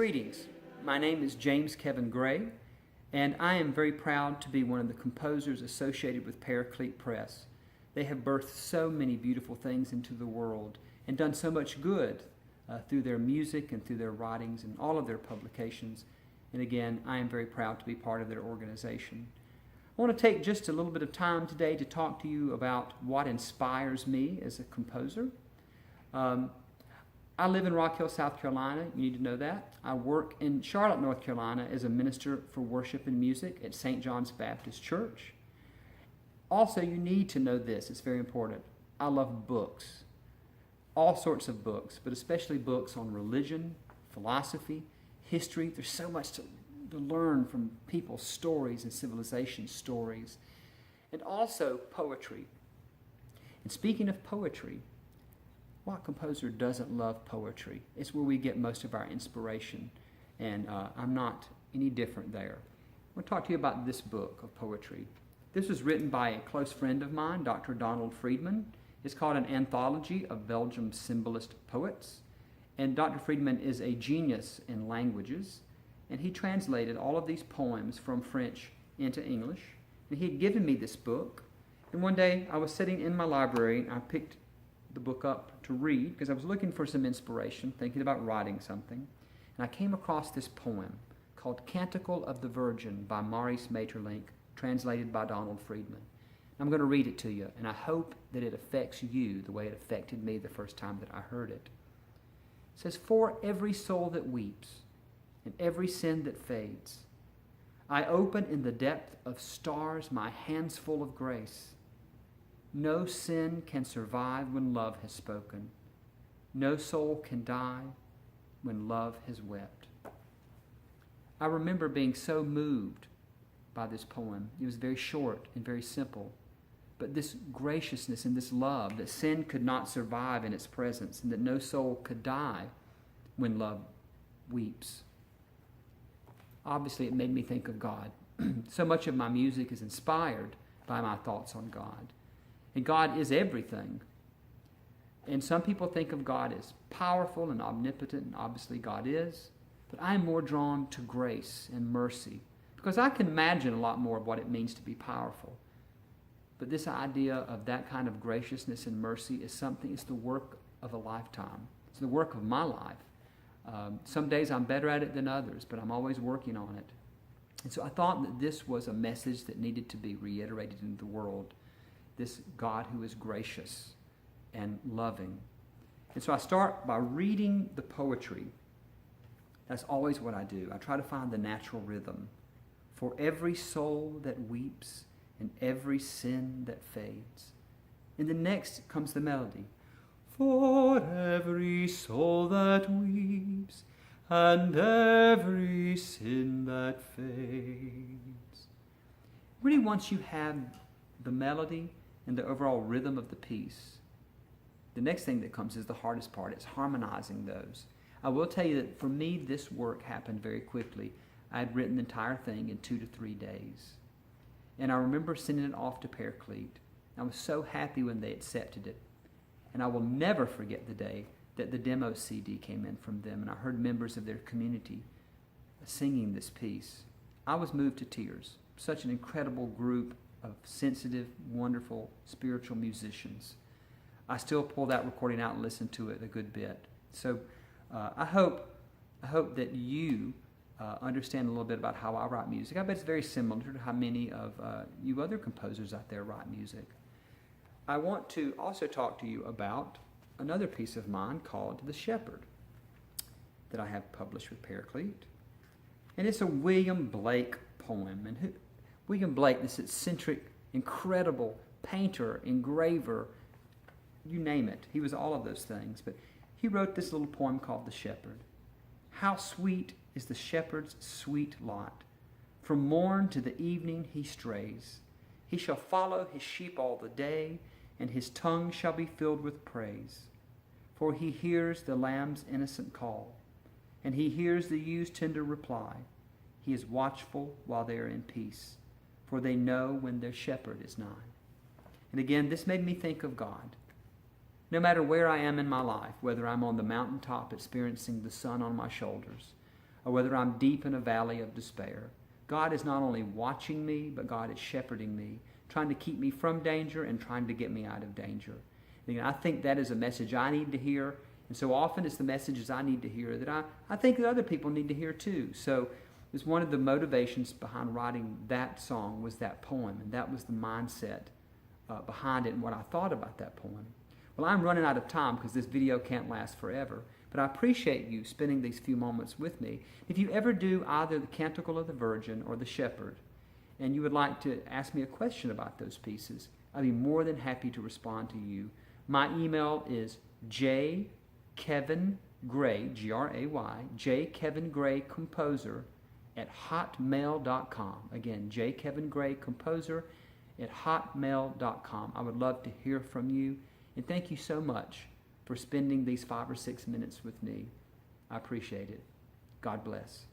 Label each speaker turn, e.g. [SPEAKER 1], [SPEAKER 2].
[SPEAKER 1] Greetings. My name is James Kevin Gray, and I am very proud to be one of the composers associated with Paraclete Press. They have birthed so many beautiful things into the world and done so much good through their music and through their writings and all of their publications. And again, I am very proud to be part of their organization. I want to take just a little bit of time today to talk to you about what inspires me as a composer. I live in Rock Hill, South Carolina. You need to know that. I work in Charlotte, North Carolina as a minister for worship and music at St. John's Baptist Church. Also, you need to know this. It's very important. I love books. All sorts of books, but especially books on religion, philosophy, history. There's so much to learn from people's stories and civilization stories. And also poetry. And speaking of poetry, what composer doesn't love poetry? It's where we get most of our inspiration, and I'm not any different there. I want to talk to you about this book of poetry. This was written by a close friend of mine, Dr. Donald Friedman. It's called An Anthology of Belgium's Symbolist Poets, and Dr. Friedman is a genius in languages, and he translated all of these poems from French into English, and he had given me this book, and one day I was sitting in my library, and I picked the book up to read because I was looking for some inspiration, thinking about writing something, and I came across this poem called Canticle of the Virgin by Maurice Maeterlinck, translated by Donald Friedman. I'm going to read it to you, and I hope that it affects you the way it affected me the first time that I heard it. It says, "For every soul that weeps and every sin that fades, I open in the depth of stars my hands full of grace. No sin can survive when love has spoken. No soul can die when love has wept." I remember being so moved by this poem. It was very short and very simple. But this graciousness and this love, that sin could not survive in its presence and that no soul could die when love weeps. Obviously, it made me think of God. So much of my music is inspired by my thoughts on God. And God is everything. And some people think of God as powerful and omnipotent, and obviously God is. But I am more drawn to grace and mercy because I can imagine a lot more of what it means to be powerful. But this idea of that kind of graciousness and mercy is something, it's the work of a lifetime. It's the work of my life. Some days I'm better at it than others, but I'm always working on it. And so I thought that this was a message that needed to be reiterated in the world. This God who is gracious and loving. And so I start by reading the poetry. That's always what I do. I try to find the natural rhythm. For every soul that weeps and every sin that fades. And then next comes the melody. For every soul that weeps and every sin that fades. Really, once you have the melody and the overall rhythm of the piece, the next thing that comes is the hardest part. It's harmonizing those. I will tell you that for me, this work happened very quickly. I had written the entire thing in 2 to 3 days. And I remember sending it off to Paraclete. I was so happy when they accepted it. And I will never forget the day that the demo CD came in from them, and I heard members of their community singing this piece. I was moved to tears. Such an incredible group of sensitive, wonderful, spiritual musicians. I still pull that recording out and listen to it a good bit. So I hope that you understand a little bit about how I write music. I bet it's very similar to how many of you other composers out there write music. I want to also talk to you about another piece of mine called The Shepherd that I have published with Paraclete. And it's a William Blake poem. And William Blake, this eccentric, incredible painter, engraver, you name it. He was all of those things. But he wrote this little poem called The Shepherd. How sweet is the shepherd's sweet lot. From morn to the evening he strays. He shall follow his sheep all the day, and his tongue shall be filled with praise. For he hears the lamb's innocent call, and he hears the ewes' tender reply. He is watchful while they are in peace, for they know when their shepherd is nigh. And again, this made me think of God. No matter where I am in my life, whether I'm on the mountaintop experiencing the sun on my shoulders, or whether I'm deep in a valley of despair. God is not only watching me, but God is shepherding me, trying to keep me from danger and trying to get me out of danger. And I think that is a message I need to hear. And so often it's the messages I need to hear that I think that other people need to hear too. So it's one of the motivations behind writing that song was that poem. And that was the mindset behind it and what I thought about that poem. Well, I'm running out of time because this video can't last forever. But I appreciate you spending these few moments with me. If you ever do either the Canticle of the Virgin or the Shepherd, and you would like to ask me a question about those pieces, I'd be more than happy to respond to you. My email is jkevingray, G-R-A-Y, jkevingraycomposer @hotmail.com. Again, jkevingraycomposer@hotmail.com. I would love to hear from you. And thank you so much for spending these 5 or 6 minutes with me. I appreciate it. God bless.